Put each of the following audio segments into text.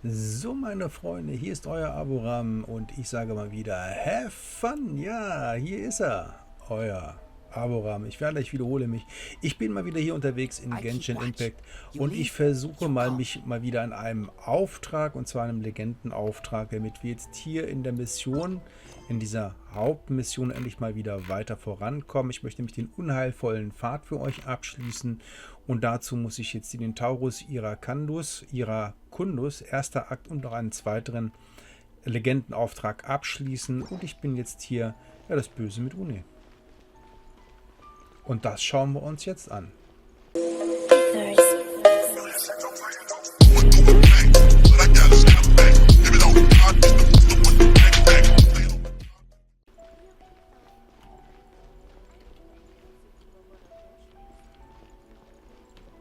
So, meine Freunde, hier ist euer Avoram und ich sage mal wieder, have fun! Ja, hier ist er, euer Avoram. Ich wiederhole mich. Ich bin mal wieder hier unterwegs in Genshin Impact und ich versuche mich mal wieder an einem Auftrag, und zwar einem Legendenauftrag, damit wir jetzt hier in der Mission, in dieser Hauptmission endlich mal wieder weiter vorankommen. Ich möchte nämlich den unheilvollen Pfad für euch abschließen und dazu muss ich jetzt den Taurus ihrer Kundus, erster Akt und noch einen zweiten Legendenauftrag abschließen und ich bin jetzt hier, ja, das Böse mit ohne. Und das schauen wir uns jetzt an.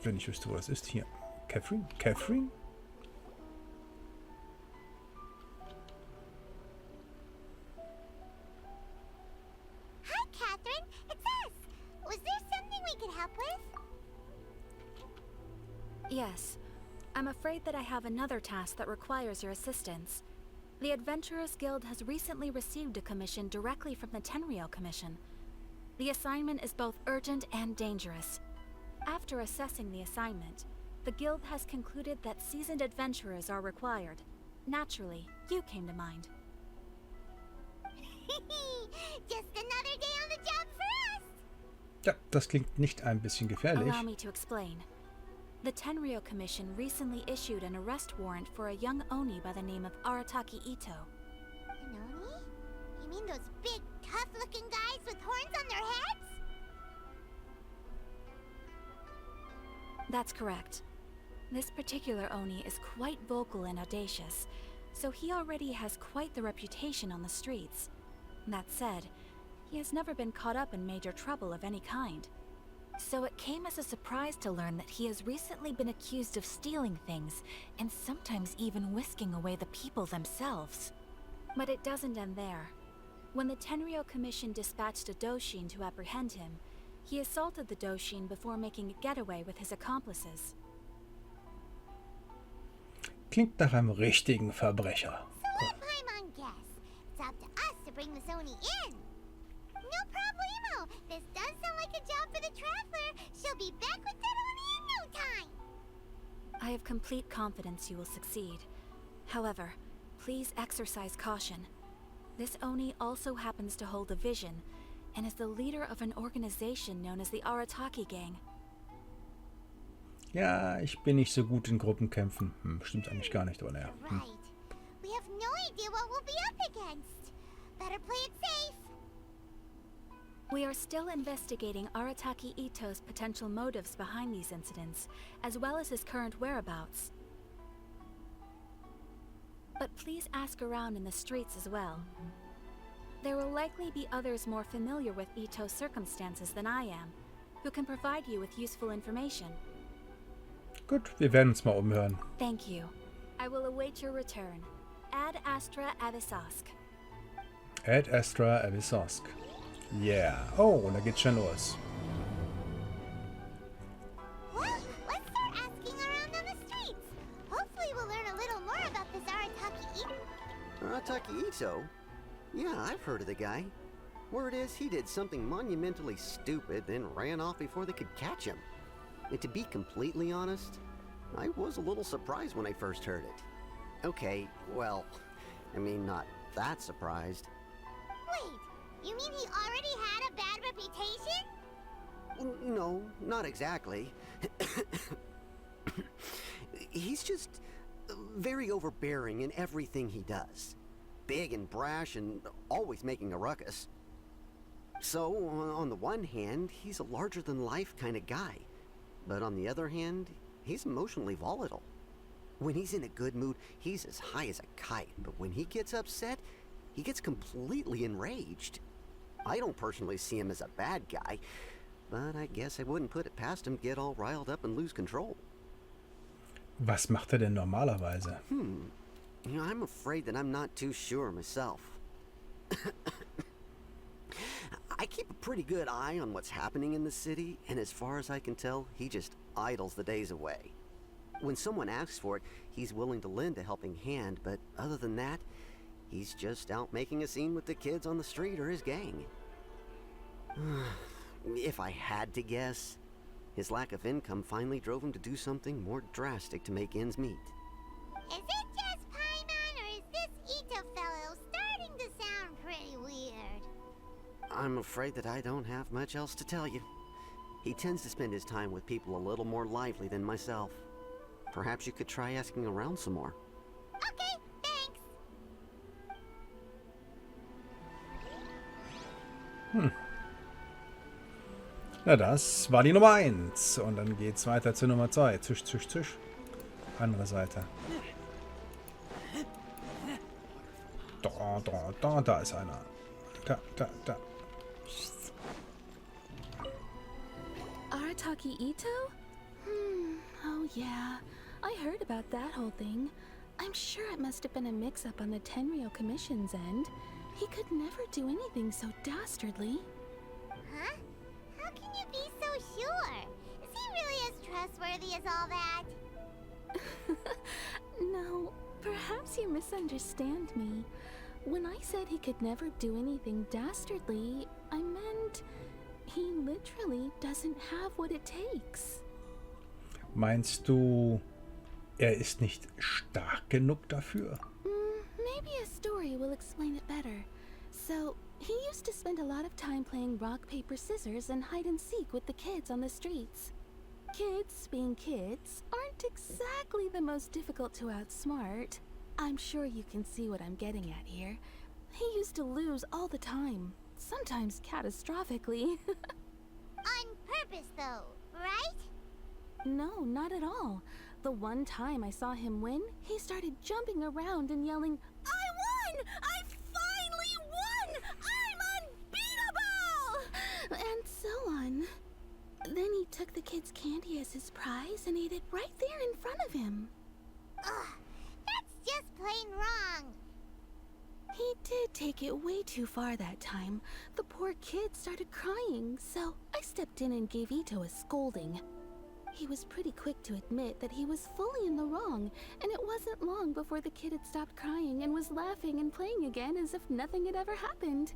Wenn ich wüsste, wo das ist. Hier. Catherine? Catherine? Hi, Catherine. It's us. Was there something we could help with? Yes. I'm afraid that I have another task that requires your assistance. The Adventurers Guild has recently received a commission directly from the Tenryou Commission. The assignment is both urgent and dangerous. After assessing the assignment, the Guild has concluded that seasoned adventurers are required. Naturally, you came to mind. Just another day on the job for us. Ja, das klingt nicht ein bisschen gefährlich. Allow me to explain. The Tenryou Commission recently issued an arrest warrant for a young Oni by the name of Arataki Ito. An Oni? You mean those big, tough-looking guys with horns on their heads? That's correct. This particular Oni is quite vocal and audacious, so he already has quite the reputation on the streets. That said, he has never been caught up in major trouble of any kind. So it came as a surprise to learn that he has recently been accused of stealing things, and sometimes even whisking away the people themselves. But it doesn't end there. When the Tenryou Commission dispatched a Doshin to apprehend him, he assaulted the Doshin before making a getaway with his accomplices. Klingt nach einem richtigen Verbrecher. So if I'm on guess, it's up to us to bring this Oni in. No problemo. This does sound like a job for the Traveler. She'll be back with that Oni in no time. I have complete confidence you will succeed. However, please exercise caution. This Oni also happens to hold a vision, and is the leader of an organization known as the Arataki Gang. Ja, ich bin nicht so gut in Gruppenkämpfen. Stimmt eigentlich gar nicht, aber naja. Right. We have no idea what we'll be up against. Better play it safe. We are still investigating Arataki Ito's potential motives behind these incidents, as well as his current whereabouts. But please ask around in the streets as well. There will likely be others more familiar with Ito's circumstances than I am, who can provide you with useful information. Gut, wir werden uns mal umhören. Thank you. I will await your return. Ad Astra Avisosk. Ad Astra Avisosk. Yeah. Oh, und da geht's schon los. Well, let's start asking around on the streets. Hopefully we'll learn a little more about this Arataki Ito. Arataki Ito? Yeah, I've heard of the guy. Word is he did something monumentally stupid, then ran off before they could catch him. And to be completely honest, I was a little surprised when I first heard it. Okay, well, I mean, not that surprised. Wait, you mean he already had a bad reputation? No, not exactly. He's just very overbearing in everything he does. Big and brash and always making a ruckus. So, on the one hand, he's a larger-than-life kind of guy. But on the other hand, he's emotionally volatile. When he's in a good mood, he's as high as a kite. But when he gets upset, he gets completely enraged. I don't personally see him as a bad guy, but I guess I wouldn't put it past him to get all riled up and lose control. Was macht er denn normalerweise? You know, I'm afraid that I'm not too sure myself. I keep a pretty good eye on what's happening in the city, and as far as I can tell, he just idles the days away. When someone asks for it, he's willing to lend a helping hand, but other than that, he's just out making a scene with the kids on the street or his gang. If I had to guess, his lack of income finally drove him to do something more drastic to make ends meet. Is it just Paimon, or is this Ito fellow starting to sound pretty weird? I'm afraid that I don't have much else to tell you. He tends to spend his time with people a little more lively than myself. Perhaps you could try asking around some more. Okay, thanks. Na, das war die Nummer 1. Und dann geht's weiter zur Nummer 2. Zisch, zisch, zisch. Andere Seite. Da ist einer. Da. Arataki Ito? Oh yeah. I heard about that whole thing. I'm sure it must have been a mix-up on the Tenryou Commission's end. He could never do anything so dastardly. Huh? How can you be so sure? Is he really as trustworthy as all that? No, perhaps you misunderstand me. When I said he could never do anything dastardly, I meant he literally doesn't have what it takes. Meinst du, er ist nicht stark genug dafür? Maybe a story will explain it better. So, he used to spend a lot of time playing rock, paper, scissors and hide and seek with the kids on the streets. Kids, being kids, aren't exactly the most difficult to outsmart. I'm sure you can see what I'm getting at here. He used to lose all the time, sometimes catastrophically. On purpose, though, right? No, not at all. The one time I saw him win, he started jumping around and yelling, "I won! I finally won! I'm unbeatable!" And so on. Then he took the kid's candy as his prize and ate it right there in front of him. Ugh, that's just plain wrong. He did take it way too far that time. The poor kid started crying, so I stepped in and gave Ito a scolding. He was pretty quick to admit that he was fully in the wrong, and it wasn't long before the kid had stopped crying and was laughing and playing again as if nothing had ever happened.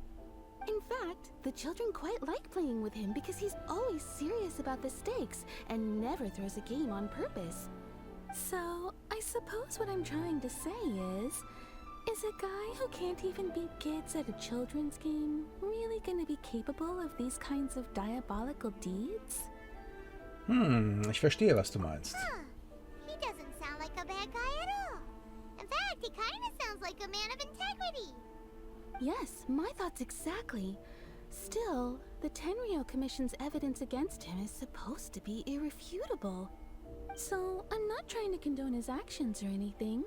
In fact, the children quite like playing with him because he's always serious about the stakes and never throws a game on purpose. So, I suppose what I'm trying to say is a guy who can't even beat kids at a children's game really gonna be capable of these kinds of diabolical deeds? Ich verstehe, was du meinst. Huh. He doesn't sound like a bad guy at all. In fact, he kind of sounds like a man of integrity. Yes, my thoughts exactly. Still, the Tenryou Commission's evidence against him is supposed to be irrefutable. So, I'm not trying to condone his actions or anything.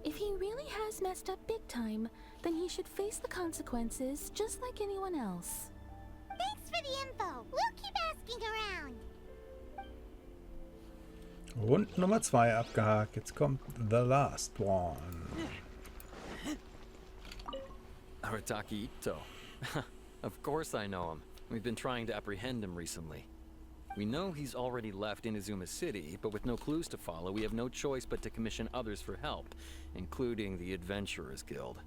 If he really has messed up big time, then he should face the consequences just like anyone else. Thanks for the info. We'll keep asking around. Und Nummer 2 abgehakt. Jetzt kommt the last one. Arataki Ito. Of course I know him. We've been trying to apprehend him recently. We know he's already left Inazuma City, but with no clues to follow, we have no choice but to commission others for help, including the Adventurers Guild.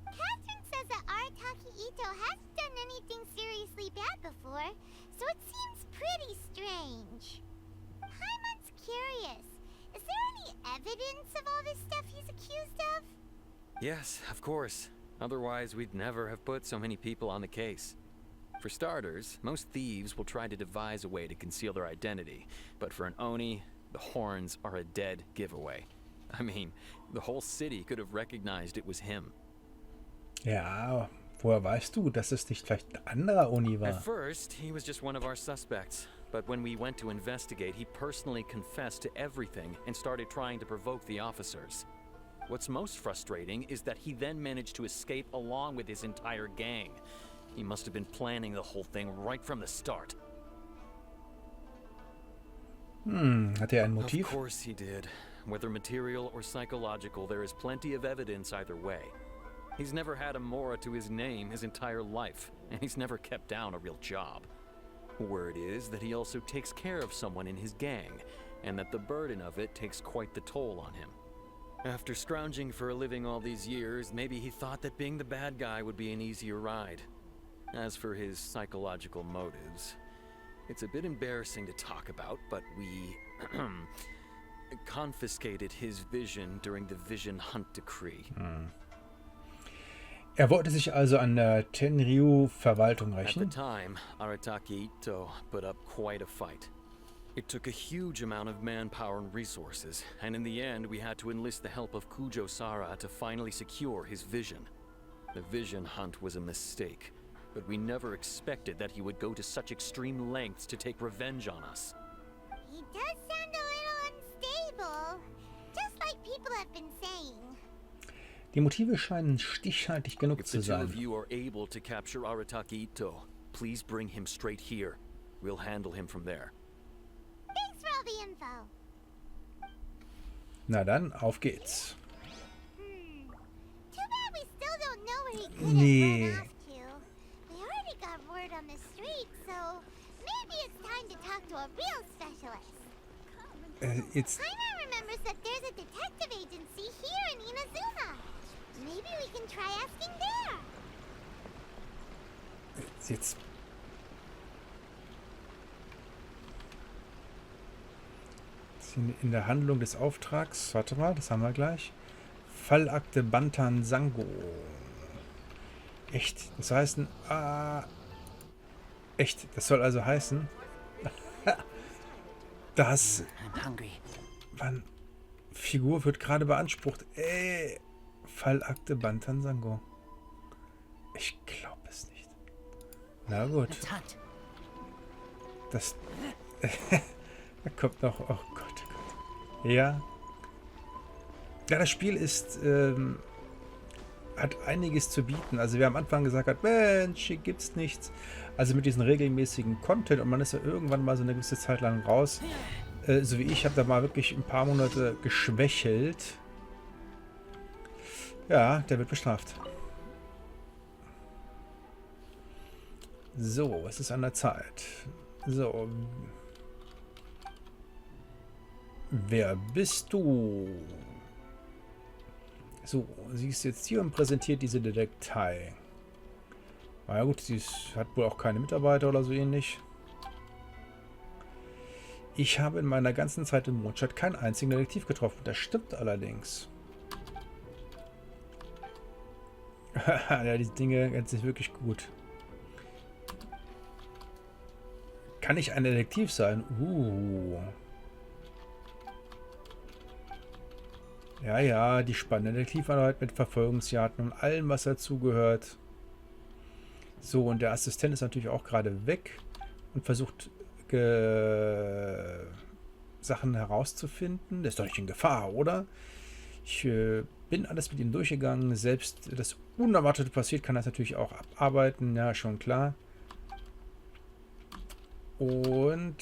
Catherine says that Arataki Ito hasn't done anything seriously bad before, so it seems pretty strange. Paimon's curious. Is there any evidence of all this stuff he's accused of? Yes, of course. Otherwise, we'd never have put so many people on the case. For starters, most thieves will try to devise a way to conceal their identity, but for an Oni, the horns are a dead giveaway. I mean, the whole city could have recognized it was him. Ja, woher weißt du, dass es nicht vielleicht ein anderer Oni war? At first, he was just one of our suspects, but when we went to investigate, he personally confessed to everything and started trying to provoke the officers. What's most frustrating is that he then managed to escape along with his entire gang. He must have been planning the whole thing right from the start. Hat er ein Motiv? Of course he did. Whether material or psychological, there is plenty of evidence either way. He's never had a mora to his name his entire life, and he's never kept down a real job. Word is that he also takes care of someone in his gang, and that the burden of it takes quite the toll on him. After scrounging for a living all these years, maybe he thought that being the bad guy would be an easier ride. As for his psychological motives, it's a bit embarrassing to talk about, but we confiscated his vision during the Vision Hunt Decree. Wollte sich also an der Tenryu-Verwaltung At the rächen. time, Arataki Ito put up quite a fight. It took a huge amount of manpower and resources, and in the end we had to enlist the help of Kujo Sara to finally secure his vision. The Vision Hunt was a mistake, but we never expected that he would go to such extreme lengths to take revenge on us. He does sound a little unstable, just like people have been saying. Die Motive scheinen stichhaltig genug If zu the two of sein. you are able to capture Arataki Ito, please bring him straight here. We'll handle him from there. Thanks for all the info. Na dann, auf geht's. Too bad we still don't know where he could Nee. have run off to. We already got word on the street, so maybe it's time to talk to a real specialist. Jetzt, Paimon remembers that there's a detective agency here in Inazuma. Maybe we can try asking there. jetzt. In der Handlung des Auftrags, warte mal, das haben wir gleich. Fallakte Bantan Sango. Echt, das heißt, echt, das soll also heißen, dass Wann? Figur wird gerade beansprucht. Fallakte Bantan Sango. Ich glaube es nicht. Na gut. Das. Da kommt noch. Oh Gott, oh Gott. Ja. Ja, das Spiel ist. Hat einiges zu bieten. Also, wer am Anfang gesagt hat, Mensch, hier gibt's nichts. Also mit diesem regelmäßigen Content und man ist ja irgendwann mal so eine gewisse Zeit lang raus. So wie ich, habe da mal wirklich ein paar Monate geschwächelt. Ja, der wird bestraft. So, es ist an der Zeit. So. Wer bist du? So, sie ist jetzt hier und präsentiert diese Detektei. Na ja gut, sie hat wohl auch keine Mitarbeiter oder so ähnlich. Ich habe in meiner ganzen Zeit im Mondstadt keinen einzigen Detektiv getroffen. Das stimmt allerdings. Ja, die Dinge kennen sich wirklich gut. Kann ich ein Detektiv sein? Ja, ja, die spannende Detektivarbeit mit Verfolgungsjagden und allem, was dazugehört. So, und der Assistent ist natürlich auch gerade weg und versucht Sachen herauszufinden. Der ist doch nicht in Gefahr, oder? Ich bin alles mit ihm durchgegangen. Selbst das Unerwartete passiert, kann das natürlich auch abarbeiten. Ja, schon klar. Und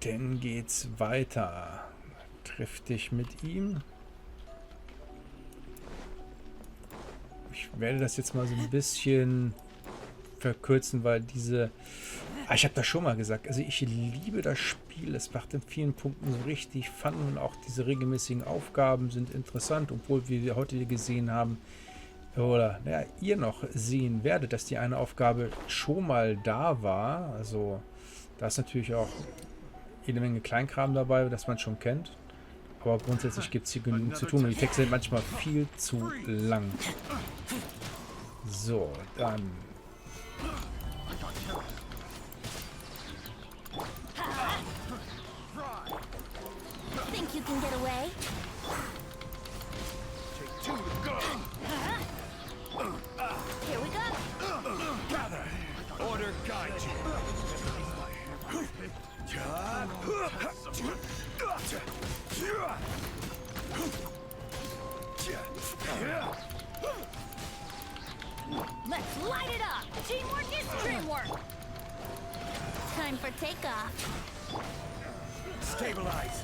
dann geht's weiter. Triff dich mit ihm. Ich werde das jetzt mal so ein bisschen verkürzen, weil diese... ich habe das schon mal gesagt. Also ich liebe das Spiel. Es macht in vielen Punkten so richtig Fun und auch diese regelmäßigen Aufgaben sind interessant, obwohl wir heute gesehen haben, oder naja, ihr noch sehen werdet, dass die eine Aufgabe schon mal da war. Also da ist natürlich auch jede Menge Kleinkram dabei, das man schon kennt. Aber grundsätzlich gibt es hier genug zu tun und die Texte sind manchmal viel zu lang. So, dann... Think you can get away? Here we go. Order guide Let's light it up. Teamwork is dreamwork. Time for takeoff. Stabilize.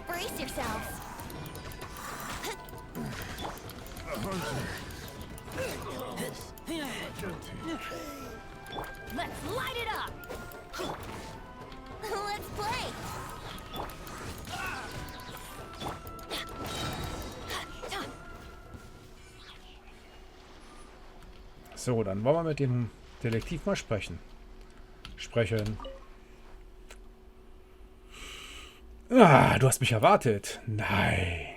Brace yourselves. Let's light it up! Let's play! So, dann wollen wir mit dem Detektiv mal sprechen. Ah, du hast mich erwartet. Nein.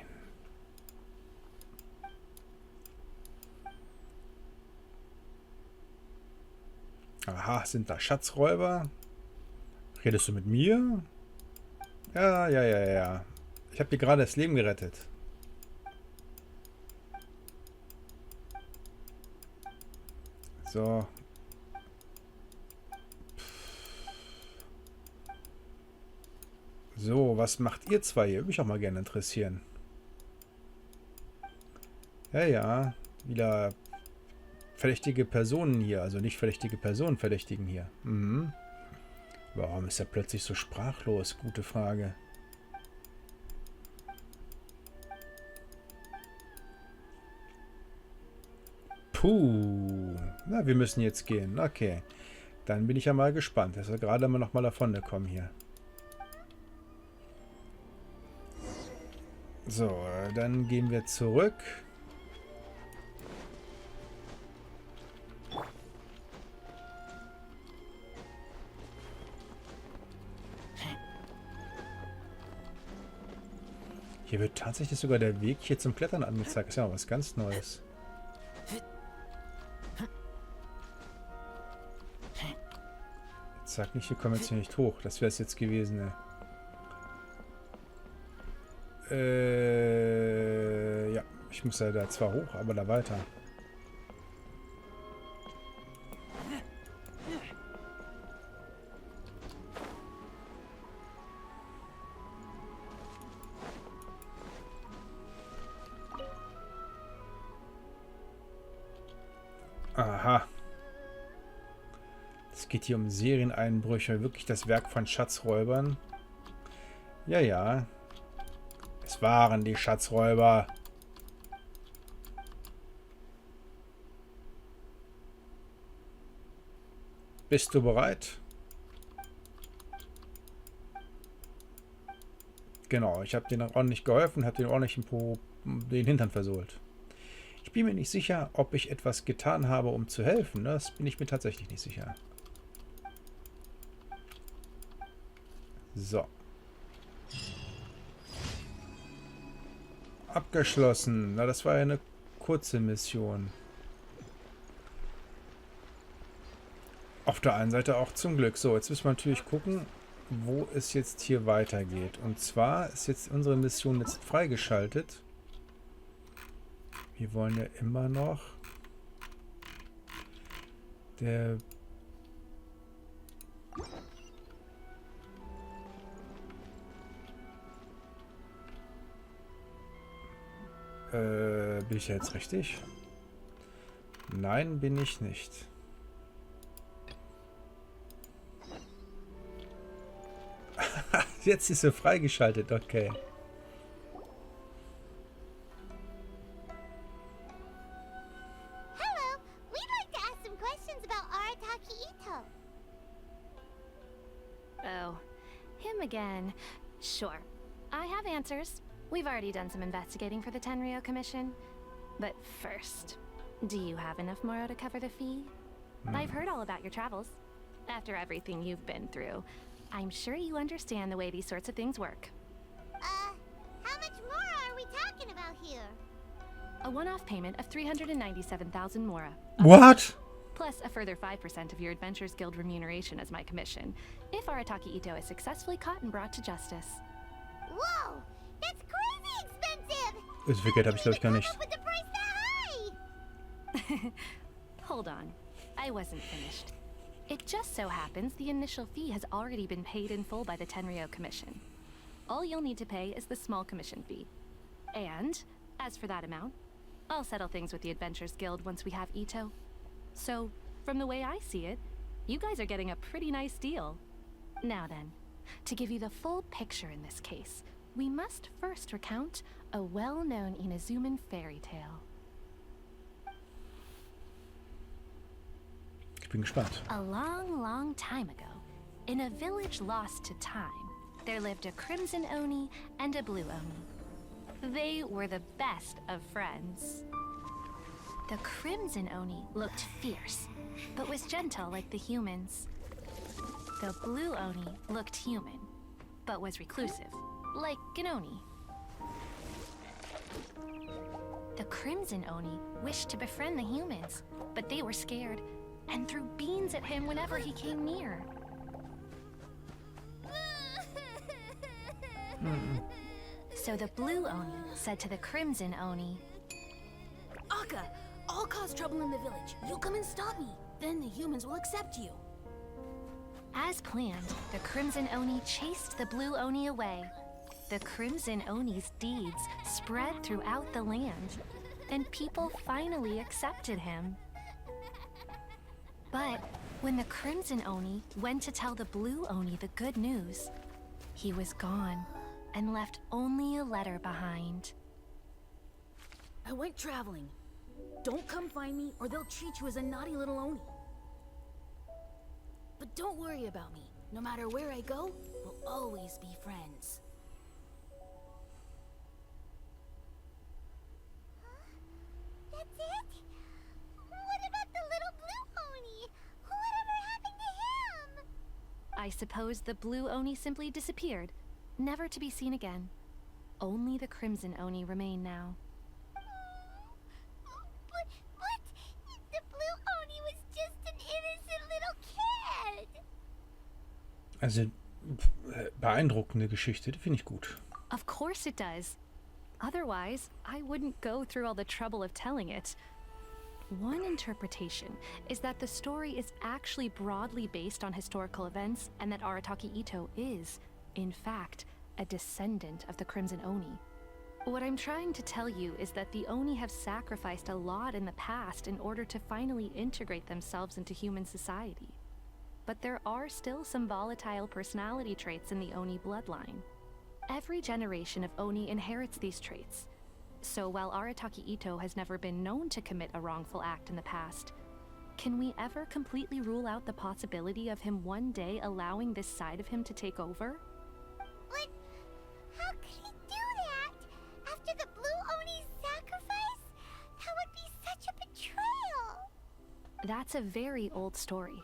Aha, sind da Schatzräuber? Redest du mit mir? Ja. Ich habe dir gerade das Leben gerettet. So. So, was macht ihr zwei hier? Würde mich auch mal gerne interessieren. Ja. Wieder verdächtige Personen hier. Also nicht verdächtige Personen verdächtigen hier. Mhm. Warum ist er plötzlich so sprachlos? Gute Frage. Puh. Na, wir müssen jetzt gehen. Okay. Dann bin ich ja mal gespannt. Das ist ja gerade noch mal davon gekommen hier. So, dann gehen wir zurück. Hier wird tatsächlich sogar der Weg hier zum Klettern angezeigt. Das ist ja mal was ganz Neues. Sag nicht, wir kommen jetzt hier nicht hoch. Das wäre es jetzt gewesen. Ja, ich muss ja da zwar hoch, aber da weiter. Aha. Es geht hier um Serieneinbrüche. Wirklich das Werk von Schatzräubern. Ja. Es waren die Schatzräuber. Bist du bereit? Genau, ich habe denen ordentlich geholfen, habe den ordentlichen den Hintern versohlt. Ich bin mir nicht sicher, ob ich etwas getan habe, um zu helfen. Das bin ich mir tatsächlich nicht sicher. So. Abgeschlossen. Na, das war ja eine kurze Mission. Auf der einen Seite auch zum Glück. So, jetzt müssen wir natürlich gucken, wo es jetzt hier weitergeht. Und zwar ist jetzt unsere Mission jetzt freigeschaltet. Wir wollen ja immer noch der bin ich jetzt richtig? Nein, bin ich nicht. Jetzt ist sie freigeschaltet, okay. Hello, we'd like to ask some questions about Arataki Ito. Oh, him again. Sure. I have answers. We've already done some investigating for the Tenryou Commission. But first, do you have enough Moro to cover the fee? I've heard all about your travels. After everything you've been through, I'm sure you understand the way these sorts of things work. How much more are we talking about here? A one-off payment of 397,000 Mora. What? Plus a further 5% of your Adventurers Guild remuneration as my commission, if Arataki Ito is successfully caught and brought to justice. Whoa, that's crazy expensive! So viel Geld habe ich, glaube ich, gar nicht. With the price that high! Hold on. I wasn't finished. It just so happens the initial fee has already been paid in full by the Tenryou Commission. All you'll need to pay is the small commission fee. And, as for that amount, I'll settle things with the Adventurers Guild once we have Ito. So, from the way I see it, you guys are getting a pretty nice deal. Now then, to give you the full picture in this case, we must first recount a well-known Inazuman fairy tale. Ich bin gespannt. A long, long time ago, in a village lost to time, there lived a crimson oni and a blue oni. They were the best of friends. The crimson oni looked fierce, but was gentle like the humans. The blue oni looked human, but was reclusive, like an oni. The crimson oni wished to befriend the humans, but they were scared and threw beans at him whenever he came near. So the blue oni said to the crimson oni, Akka, I'll cause trouble in the village. You come and stop me. Then the humans will accept you. as planned, the crimson oni chased the blue oni away. The crimson oni's deeds spread throughout the land, and people finally accepted him. But when the crimson oni went to tell the blue oni the good news, he was gone and left only a letter behind. I went traveling. Don't come find me or they'll treat you as a naughty little oni. But don't worry about me. No matter where I go, we'll always be friends. That's it? What about the little blue oni? Whatever happened to him? I suppose the blue oni simply disappeared, never to be seen again. Only the crimson oni remain now. But the blue oni was just an innocent little kid. Also, beeindruckende Geschichte, die finde ich gut. Of course it does. Otherwise, I wouldn't go through all the trouble of telling it. One interpretation is that the story is actually broadly based on historical events and that Arataki Itto is, in fact, a descendant of the Crimson Oni. What I'm trying to tell you is that the Oni have sacrificed a lot in the past in order to finally integrate themselves into human society. But there are still some volatile personality traits in the Oni bloodline. Every generation of Oni inherits these traits. So while Arataki Itto has never been known to commit a wrongful act in the past, can we ever completely rule out the possibility of him one day allowing this side of him to take over? But how could he do that? After the blue oni's sacrifice? That would be such a betrayal. That's a very old story.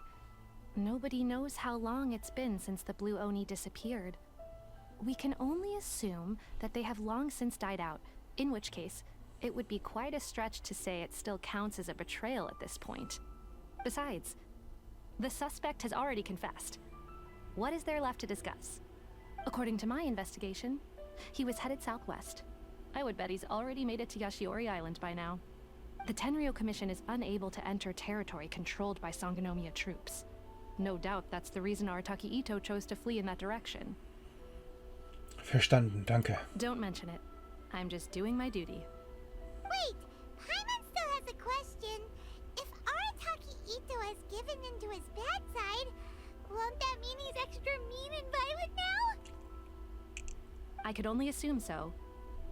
Nobody knows how long it's been since the blue Oni disappeared. We can only assume that they have long since died out, in which case, it would be quite a stretch to say it still counts as a betrayal at this point. Besides, the suspect has already confessed. What is there left to discuss? According to my investigation, he was headed southwest. I would bet he's already made it to Yashiori Island by now. The Tenryou Commission is unable to enter territory controlled by Sangonomiya troops. No doubt that's the reason Arataki Itto chose to flee in that direction. Verstanden, danke. Don't mention it. I'm just doing my duty. Wait, Paimon still has a question. If Arataki Itto has given into his bad side, won't that mean he's extra mean and violent now? I could only assume so.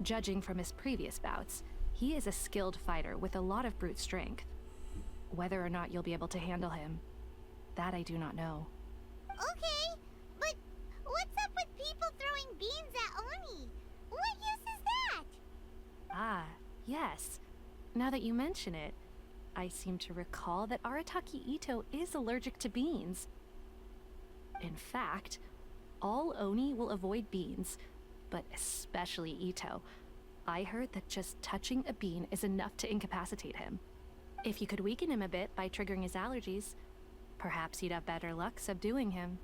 Judging from his previous bouts, he is a skilled fighter with a lot of brute strength. Whether or not you'll be able to handle him, that I do not know. Okay, but what's up with people throwing beans at Oni? What use is that? Ah, yes. Now that you mention it, I seem to recall that Arataki Itto is allergic to beans. In fact, all Oni will avoid beans, but especially Itto. I heard that just touching a bean is enough to incapacitate him. If you could weaken him a bit by triggering his allergies, perhaps you'd have better luck subduing him.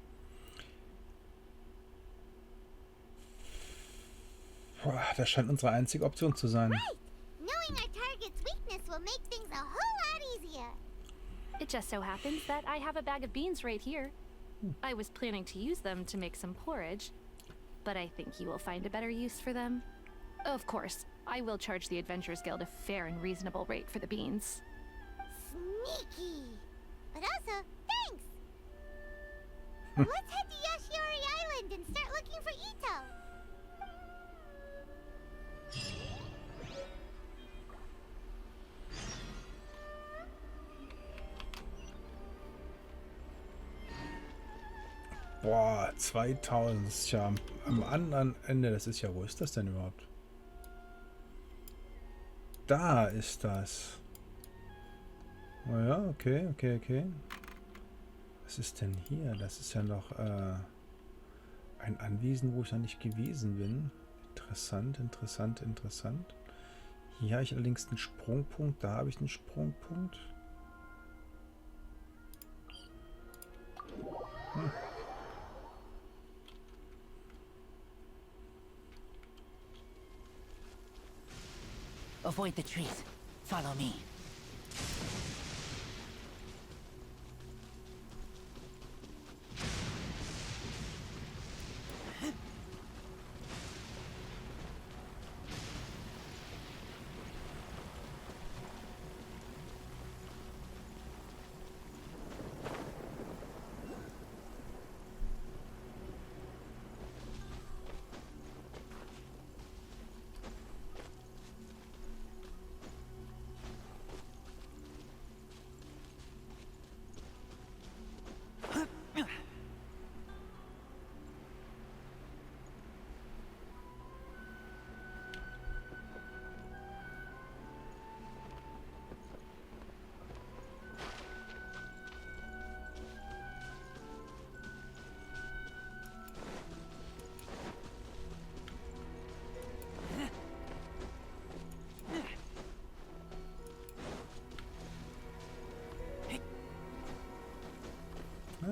Boah, das scheint unsere einzige Option zu sein. Right! Knowing our target's weakness will make things a whole lot easier. It just so happens that I have a bag of beans right here. I was planning to use them to make some porridge, but I think you will find a better use for them. Of course, I will charge the Adventurers Guild a fair and reasonable rate for the beans. Sneaky! But also, thanks! Let's head to Yashiori Island and start looking for Itto. Boah, 2000. Das ist ja am anderen Ende. Das ist ja, wo ist das denn überhaupt? Da ist das. Oh ja, okay, okay, okay. Was ist denn hier? Das ist ja noch ein Anwesen, wo ich noch nicht gewesen bin. Interessant, interessant, interessant. Hier habe ich allerdings einen Sprungpunkt. Da habe ich einen Sprungpunkt. Hm. Avoid the trees. Follow me.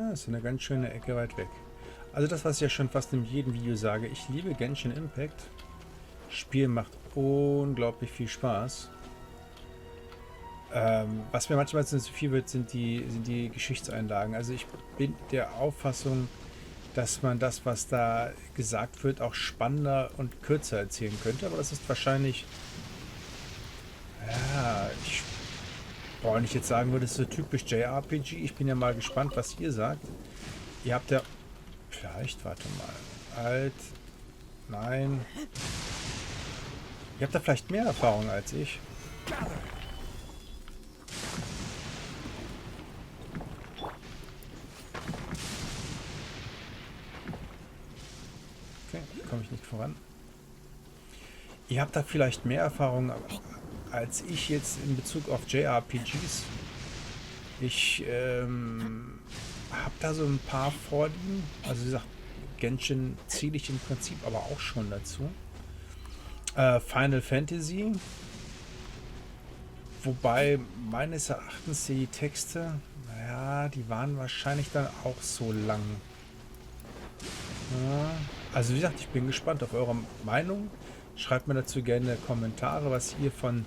Das ist eine ganz schöne Ecke weit weg. Also das, was ich ja schon fast in jedem Video sage. Ich liebe Genshin Impact. Spiel macht unglaublich viel Spaß. Was mir manchmal zu viel wird, sind die Geschichtseinlagen. Also ich bin der Auffassung, dass man das, was da gesagt wird, auch spannender und kürzer erzählen könnte. Aber das ist wahrscheinlich... Ja, ich brauche nicht jetzt sagen würde, das ist so typisch JRPG. Ich bin ja mal gespannt, was ihr sagt. Ihr habt ja... Vielleicht, warte mal. Alt... Nein. Ihr habt da vielleicht mehr Erfahrung als ich. Okay, komme ich nicht voran. Ihr habt da vielleicht mehr Erfahrung als ich jetzt in Bezug auf JRPGs. Ich habe da so ein paar Vorlieben. Also wie gesagt, Genshin zähle ich im Prinzip aber auch schon dazu. Final Fantasy. Wobei meines Erachtens die Texte, naja, die waren wahrscheinlich dann auch so lang. Ja, also wie gesagt, ich bin gespannt auf eure Meinung. Schreibt mir dazu gerne Kommentare, was ihr von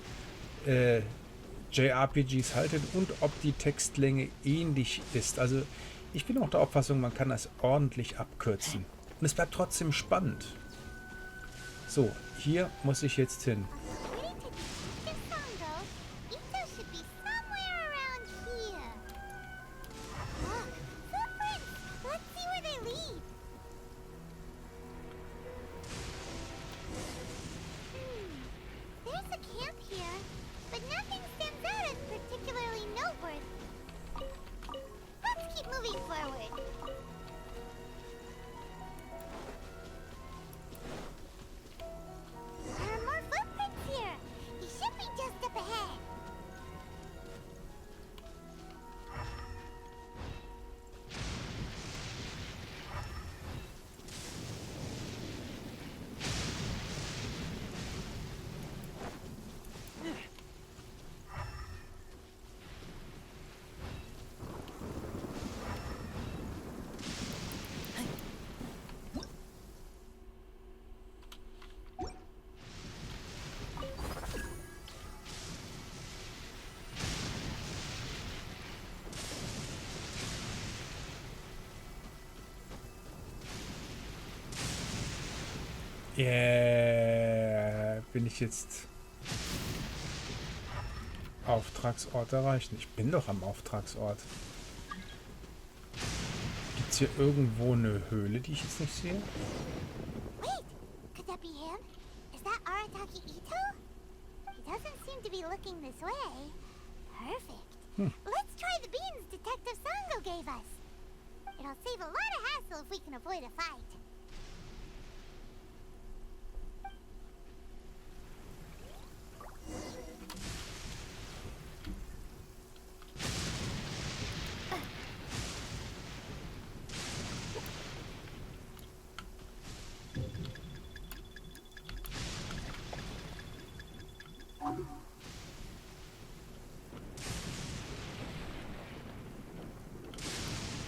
JRPGs haltet und ob die Textlänge ähnlich ist. Also ich bin auch der Auffassung, man kann das ordentlich abkürzen. Und es bleibt trotzdem spannend. So, hier muss ich jetzt hin. Yeah, bin ich jetzt Auftragsort erreicht? Ich bin doch am Auftragsort. Gibt es hier irgendwo eine Höhle, die ich jetzt nicht sehe? Wait, could that be him? Is that Arataki Ito? He doesn't seem to be looking this way. Perfect. Let's try the beans Detective Sango gave us. It'll save a lot of hassle if we can avoid a fight.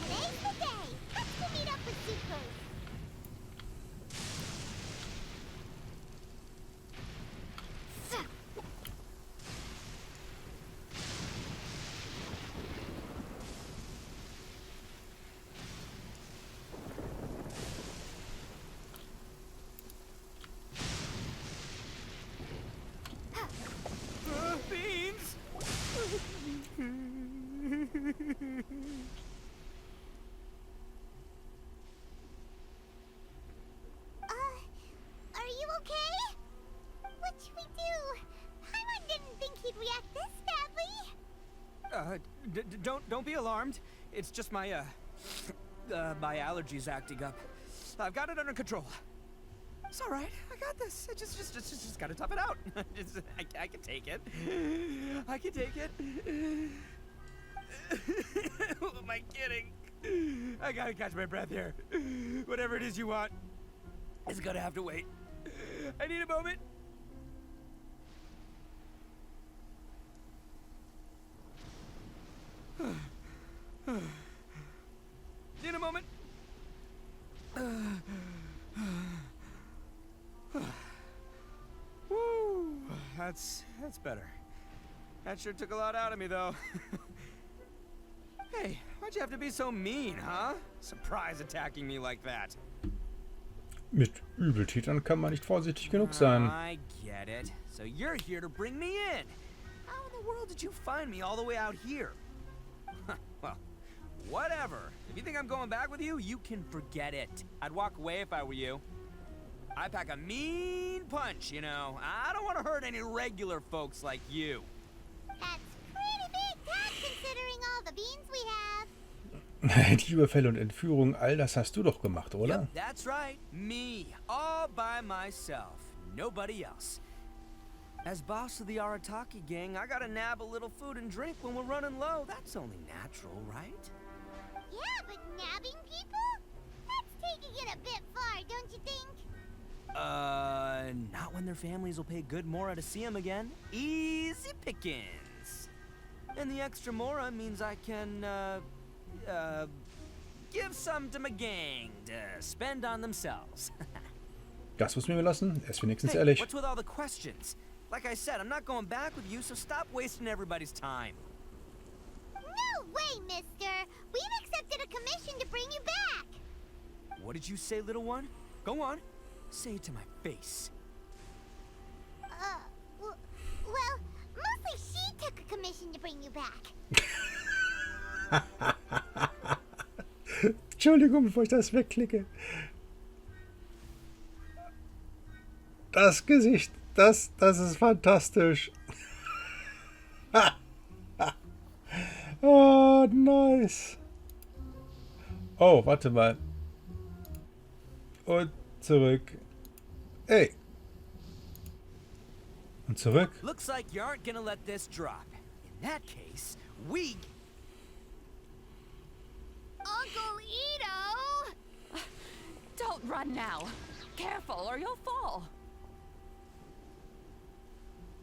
Today's the day. Let's go meet up with Supers. Beans! Are you okay? What should we do? Paimon didn't think he'd react this badly. Don't be alarmed. It's just my my allergies acting up. I've got it under control. It's all right. I got this. I just gotta tough it out. I can take it. I can take it. Who am I kidding? I gotta catch my breath here. Whatever it is you want, it's gonna have to wait. I need a moment. Need a moment. Woo, that's better. That sure took a lot out of me, though. Hey, why'd you have to be so mean, huh? Surprise attacking me like that. Mit Übeltätern kann man nicht vorsichtig genug sein. I get it. So you're here to bring me in. How in the world did you find me all the way out here? Well, whatever. If you think I'm going back with you, you can forget it. I'd walk away if I were you. I pack a mean punch, you know. I don't want to hurt any regular folks like you. That's pretty big talk considering all the beans we have. Die Überfälle und Entführungen, all das hast du doch gemacht, oder? Yep, that's right. Me. All by myself. Nobody else. As boss of the Arataki gang, I gotta nab a little food and drink when we're running low. That's only natural, right? Yeah, but nabbing people? That's taking it a bit far, don't you think? Not when their families will pay good mora to see them again. Easy pickings. And the extra mora means I can, give some to my gang to spend on themselves. Das muss mir lassen. Er ist wenigstens Hey, ehrlich. what's with all the questions? Like I said, I'm not going back with you, so stop wasting everybody's time. No way, mister! We've accepted a commission to bring you back! What did you say, little one? Go on. Say it to my face. Well, mostly she took a commission to bring you back. Entschuldigung, bevor ich das wegklicke. Das Gesicht, das ist fantastisch. Oh, nice. Oh, warte mal. Und zurück. Ey. Und zurück. Looks like you aren't gonna let this drop. In that case, we... Uncle Ito! Don't run now. Careful or you'll fall.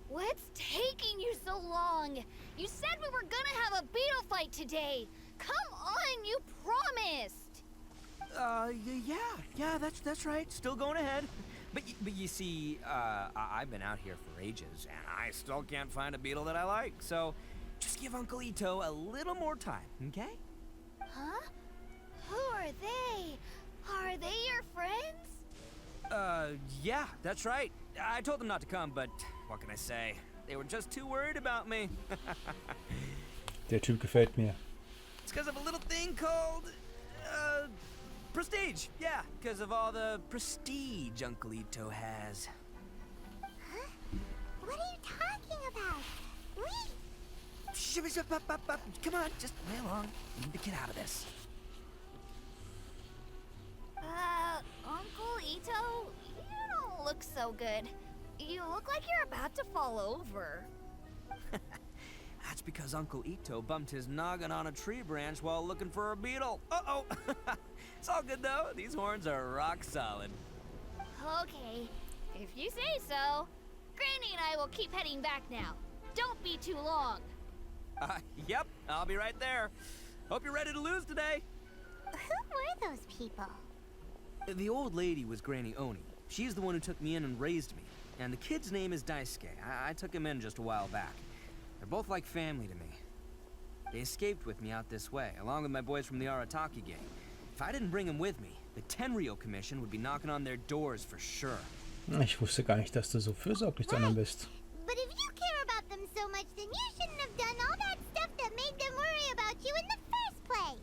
What's taking you so long? You said we were gonna have a beetle fight today. Come on, you promised. Yeah, that's right. Still going ahead. But you see, I've been out here for ages, and I still can't find a beetle that I like. So, just give Uncle Ito a little more time, okay? Huh? Who are they? Are they your friends? Yeah, that's right. I told them not to come, but what can I say? They were just too worried about me. Der Typ gefällt mir. It's because of a little thing called, prestige. Yeah, because of all the prestige Uncle Ito has. Huh? What are you talking about? Come on, just play along. We need to get out of this. Uncle Ito, you don't look so good. You look like you're about to fall over. That's because Uncle Ito bumped his noggin on a tree branch while looking for a beetle. Uh-oh! It's all good though, these horns are rock solid. Okay, if you say so. Granny and I will keep heading back now. Don't be too long. Yep, I'll be right there. Hope you're ready to lose today. Who were those people? The old lady was Granny Oni. She's the one who took me in and raised me. And the kid's name is Daisuke. I took him in just a while back. They're both like family to me. They escaped with me out this way, along with my boys from the Arataki gang. If I didn't bring them with me, the Tenryou Commission would be knocking on their doors for sure. Ich wusste gar nicht, dass du so fürsorglich zu einem bist. But if you care about them so much, then you shouldn't have done all that stuff that made them worry about you in the first place.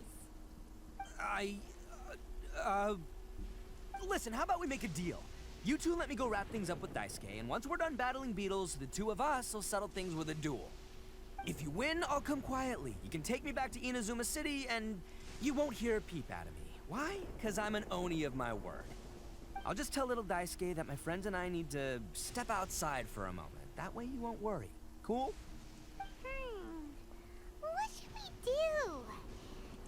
Listen, how about we make a deal? You two let me go wrap things up with Daisuke, and once we're done battling beetles, the two of us will settle things with a duel. If you win, I'll come quietly. You can take me back to Inazuma City, and you won't hear a peep out of me. Why? Because I'm an Oni of my word. I'll just tell little Daisuke that my friends and I need to step outside for a moment. That way you won't worry. Cool? What should we do?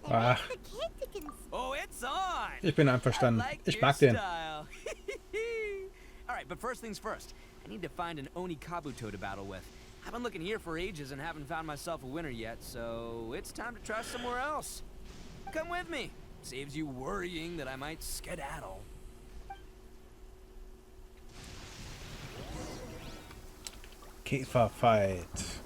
Ach, The kid to Oh, it's on! ich bin einverstanden. Ich mag den. Alright, but first things first. I need to find an Oni Kabuto to battle with. I've been looking here for ages and haven't found myself a winner yet, so it's time to try somewhere else. Come with me. Saves you worrying that I might skedaddle. Käferfight.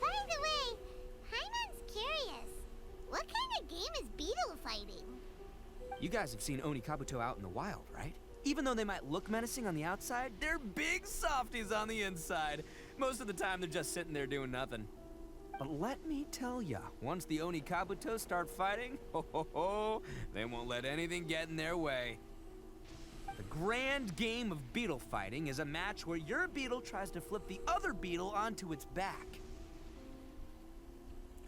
By the way, Hyman's curious. What kind of game is beetle fighting? You guys have seen Oni Kabuto out in the wild, right? Even though they might look menacing on the outside, they're big softies on the inside. Most of the time, they're just sitting there doing nothing. But let me tell ya, once the Oni Kabuto start fighting, they won't let anything get in their way. The grand game of beetle fighting is a match where your beetle tries to flip the other beetle onto its back.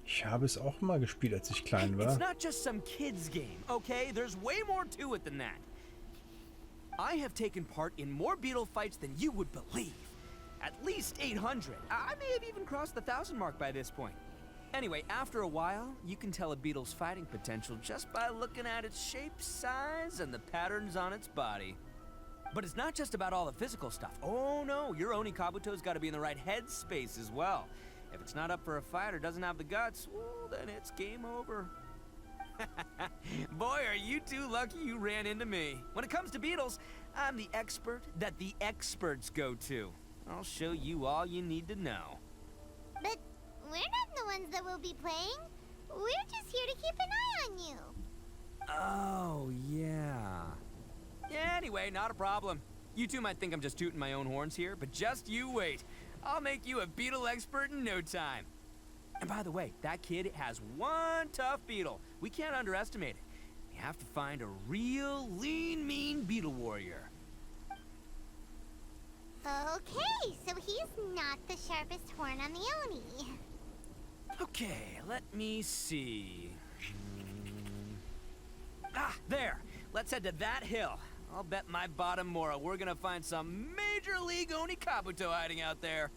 Ich habe es auch mal gespielt, als ich klein It's war. not just some kid's game, okay? There's way more to it than that. I have taken part in more beetle fights than you would believe. At least 800. I may have even crossed the 1,000 mark by this point. Anyway, after a while, you can tell a beetle's fighting potential just by looking at its shape, size, and the patterns on its body. But it's not just about all the physical stuff. Oh no, your Oni Kabuto's got to be in the right headspace as well. If it's not up for a fight or doesn't have the guts, well, then it's game over. Boy, are you two lucky you ran into me. When it comes to beetles, I'm the expert that the experts go to. I'll show you all you need to know. But we're not the ones that will be playing. We're just here to keep an eye on you. Oh, yeah. Yeah, anyway, not a problem. You two might think I'm just tooting my own horns here, but just you wait. I'll make you a beetle expert in no time. And by the way, that kid has one tough beetle. We can't underestimate it. We have to find a real lean, mean beetle warrior. Okay, so he's not the sharpest horn on the Oni. Okay, let me see. Ah, there. Let's head to that hill. I'll bet my bottom moral we're gonna find some major league Oni Kabuto hiding out there.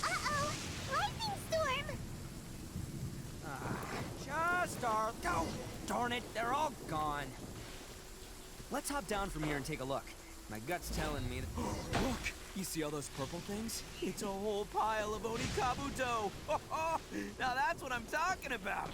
Uh-oh! Lightning storm! Just our... Oh, darn it, they're all gone. Let's hop down from here and take a look. My gut's telling me that... Look! You see all those purple things? It's a whole pile of Oni Kabuto! Now that's what I'm talking about!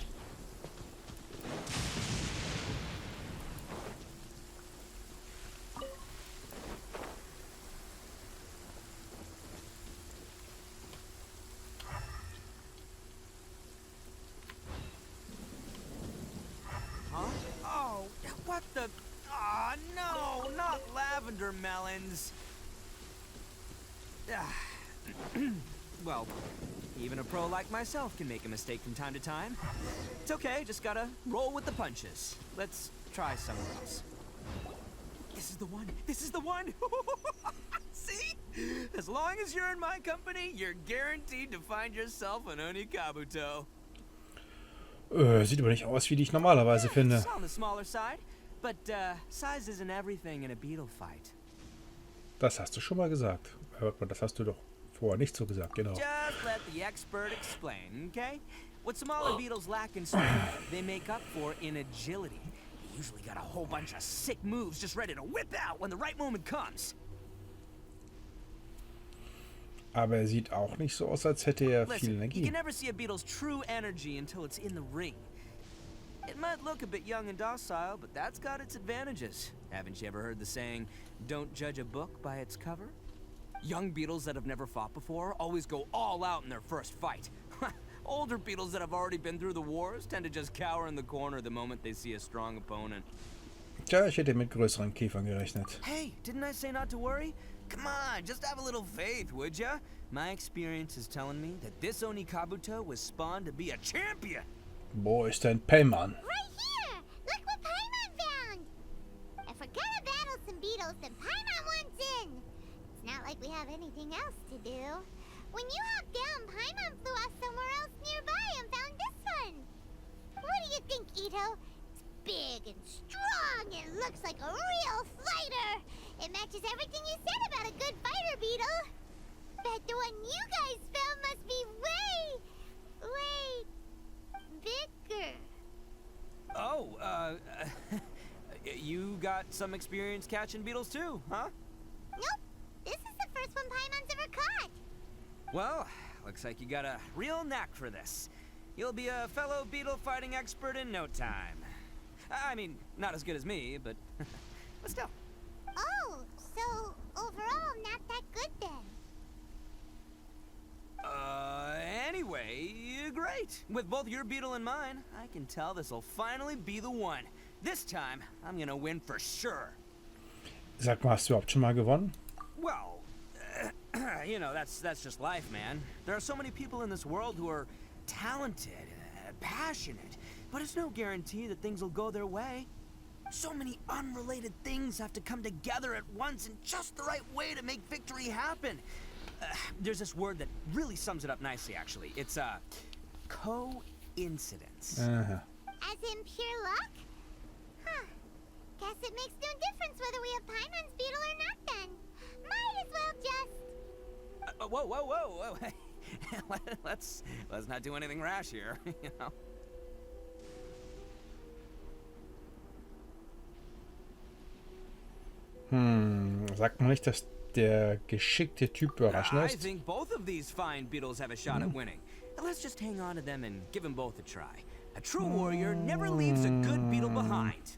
Huh? Oh, what the... Ah, no, not lavender melons. Well, even a pro like myself can make a mistake from time to time. It's okay, just gotta roll with the punches. Let's try somewhere else. This is the one! This is the one! See? As long as you're in my company, you're guaranteed to find yourself an Oni Kabuto. Sieht aber nicht aus, wie die ich normalerweise finde. It's on the smaller side, but size isn't everything in a beetle fight. Das hast du schon mal gesagt. Das hast du doch vorher nicht so gesagt, genau. Just let the expert explain, okay? What smaller beetles lack in strength, they make up for in agility. They usually got a whole bunch of sick moves just ready to whip out when the right moment comes. Aber er sieht auch nicht so aus, als hätte er viel Listen, you Energie. can never see a beetle's true energy until it's in the ring. It might look a bit young and docile, but that's got its advantages. Haven't you ever heard the saying, don't judge a book by its cover? Young beetles that have never fought before always go all out in their first fight. Older beetles that have already been through the wars tend to just cower in the corner the moment they see a strong opponent. Tja, ich hätte mit größeren Käfern gerechnet. Hey, didn't I say not to worry? Come on, just have a little faith, would ya? My experience is telling me that this Oni Kabuto was spawned to be a champion. Wo ist denn Payman? Right here! Look what Paimon found! If we're gonna battle some beetles, then Paimon wants in! It's not like we have anything else to do. When you hopped down, Paimon flew off somewhere else nearby and found this one! What do you think, Ito? It's big and strong and looks like a real fighter! It matches everything you said about a good fighter, Beetle! Bet the one you guys found must be way bigger. Oh, you got some experience catching beetles too, huh? Nope. This is the first one Paimon's ever caught. Well, looks like you got a real knack for this. You'll be a fellow beetle fighting expert in no time. I mean, not as good as me, but still. Oh, so overall not that good then. Anyway, great. With both your beetle and mine, I can tell this'll finally be the one. This time, I'm gonna win for sure. Sag mal, hast du überhaupt schon mal gewonnen? Well, you know, that's just life, man. There are so many people in this world who are talented, passionate, but it's no guarantee that things will go their way. So many unrelated things have to come together at once in just the right way to make victory happen. There's this word that really sums it up nicely, actually. It's, coincidence. Aha. As in pure luck? Huh. Guess it makes no difference whether we have Paimon's beetle or not then. Might as well just... Whoa. let's not do anything rash here, you know? Sagt man nicht, dass der geschickte Typ überraschend I ist? think both of these fine beetles have a shot at winning. Let's just hang on to them and give them both a try. A true warrior never leaves a good beetle behind.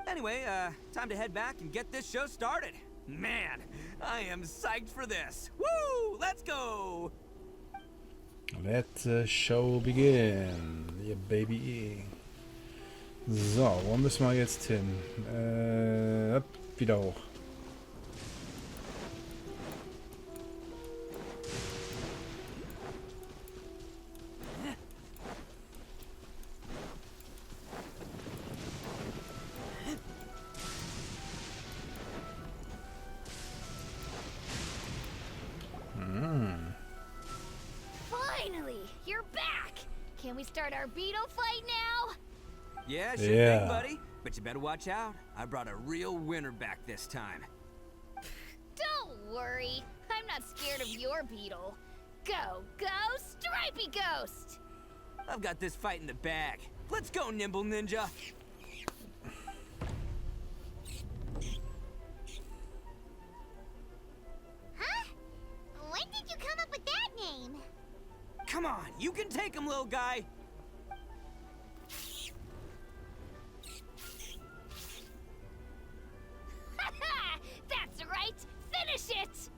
Anyway, time to head back and get this show started. Man, I am psyched for this. Woo! Let's go! Let the show begin. Yeah, baby. So, wo müssen wir jetzt hin? Wieder hoch. Finally, you're back! Can we start our beetle fight now? Yeah, sure thing, buddy. But you better watch out. I brought a real winner back this time. Don't worry. I'm not scared of your beetle. Go, Stripey Ghost! I've got this fight in the bag. Let's go, Nimble Ninja. Huh? When did you come up with that name? Come on, you can take him, little guy. That's right! Finish it!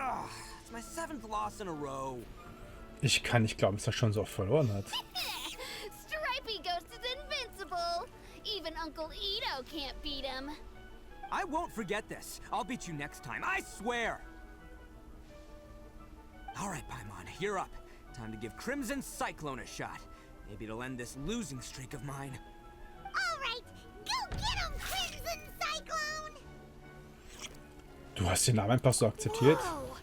Ugh, it's my 7th loss in a row. Ich kann nicht glauben, dass er schon so oft verloren hat. Stripey Ghost is invincible. Even Uncle Ito can't beat him. I won't forget this. I'll beat you next time, I swear! Alright, Paimon, you're up. Time to give Crimson Cyclone a shot. Maybe it'll end this losing streak of mine. Alright, go get him, Crimson Cyclone! Du hast den Namen einfach so akzeptiert? Whoa,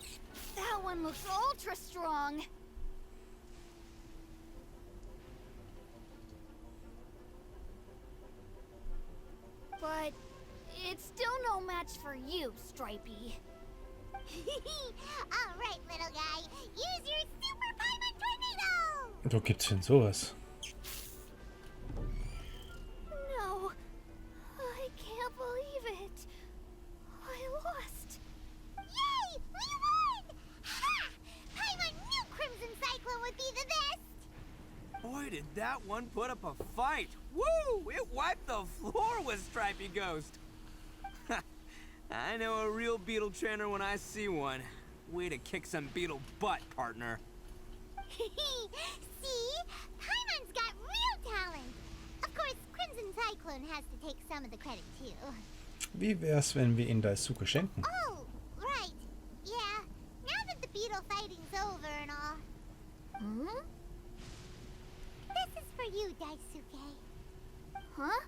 that one looks ultra strong. But it's still no match for you, Stripey. Alright, little guy, use your Super Paimon Tornado! Wo gibt's denn sowas? No, I can't believe it. I lost. Yay! We won! Ha! Paimon knew Crimson Cyclone would be the best! Boy, did that one put up a fight! Woo! It wiped the floor with Stripey Ghost! I know a real beetle trainer when I see one. Way to kick some beetle butt, partner. See? Paimon's got real talent! Of course, Crimson Cyclone has to take some of the credit too. Wie wär's, wenn wir ihn Daisuke schenken? Oh, right. Yeah, now that the beetle fighting's over and all. Hmm? This is for you, Daisuke. Huh?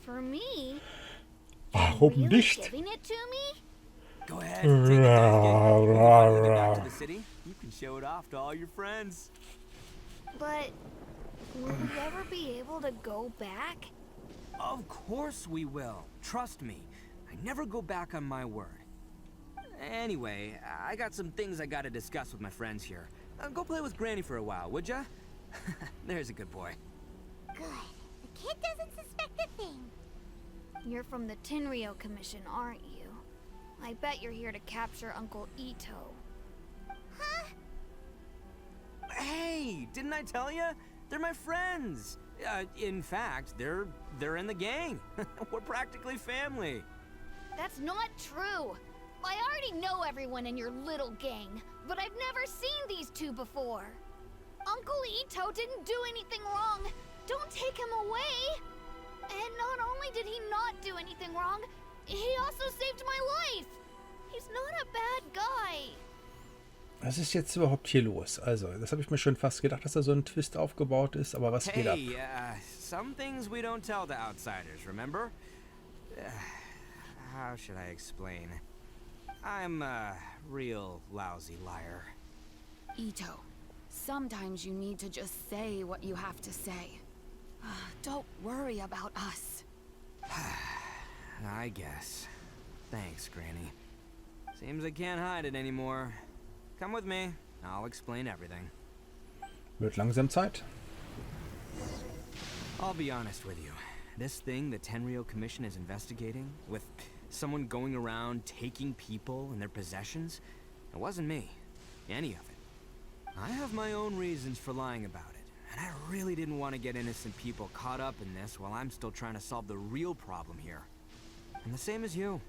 For me? Warum Really nicht? giving it to me? Go ahead, take it, Daisuke. When you finally get back to the city, you can show it off to all your friends. But will we ever be able to go back? Of course we will. Trust me. I never go back on my word. Anyway, I got some things I gotta discuss with my friends here. Go play with Granny for a while, would ya? There's a good boy. Good. The kid doesn't suspect a thing. You're from the Tenryou Commission, aren't you? I bet you're here to capture Uncle Ito. Huh? Hey, didn't I tell you? They're my friends. In fact, they're in the gang. We're practically family. That's not true. I already know everyone in your little gang, but I've never seen these two before. Uncle Ito didn't do anything wrong. Don't take him away. And not only did he not do anything wrong, he also saved my life. He's not a bad guy. Was ist jetzt überhaupt hier los? Also, das habe ich mir schon fast gedacht, dass da so ein Twist aufgebaut ist, aber was geht ab? Hey, some things we don't tell to outsiders, remember? How should I explain? I'm a real lousy liar. Ito, sometimes you need to just say what you have to say. Don't worry about us. I guess. Thanks, Granny. Seems I can't hide it anymore. Come with me. I'll explain everything. Wird langsam Zeit. I'll be honest with you. This thing the Tenryou Commission is investigating, with someone going around taking people and their possessions, it wasn't me. Any of it. I have my own reasons for lying about it, and I really didn't want to get innocent people caught up in this while I'm still trying to solve the real problem here. And the same as you.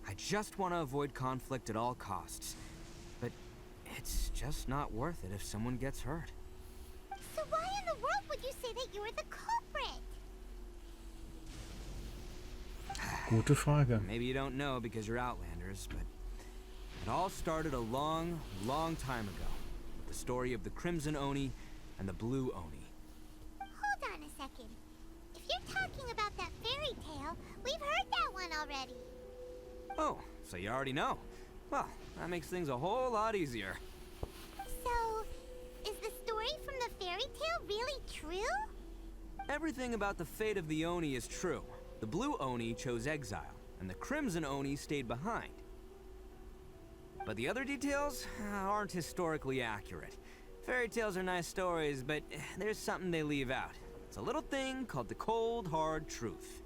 I just want to avoid conflict at all costs. But it's just not worth it if someone gets hurt. So why in the world would you say that you were the culprit? Gute Frage. Maybe you don't know because you're Outlanders, but it all started a long, long time ago with the story of the Crimson Oni and the Blue Oni. Hold on a second. If you're talking about that fairy tale, we've heard that one already. Oh, so you already know. Well, that makes things a whole lot easier. So, is the story from the fairy tale really true? Everything about the fate of the Oni is true. The Blue Oni chose exile, and the Crimson Oni stayed behind. But the other details aren't historically accurate. Fairy tales are nice stories, but there's something they leave out. It's a little thing called the cold, hard truth.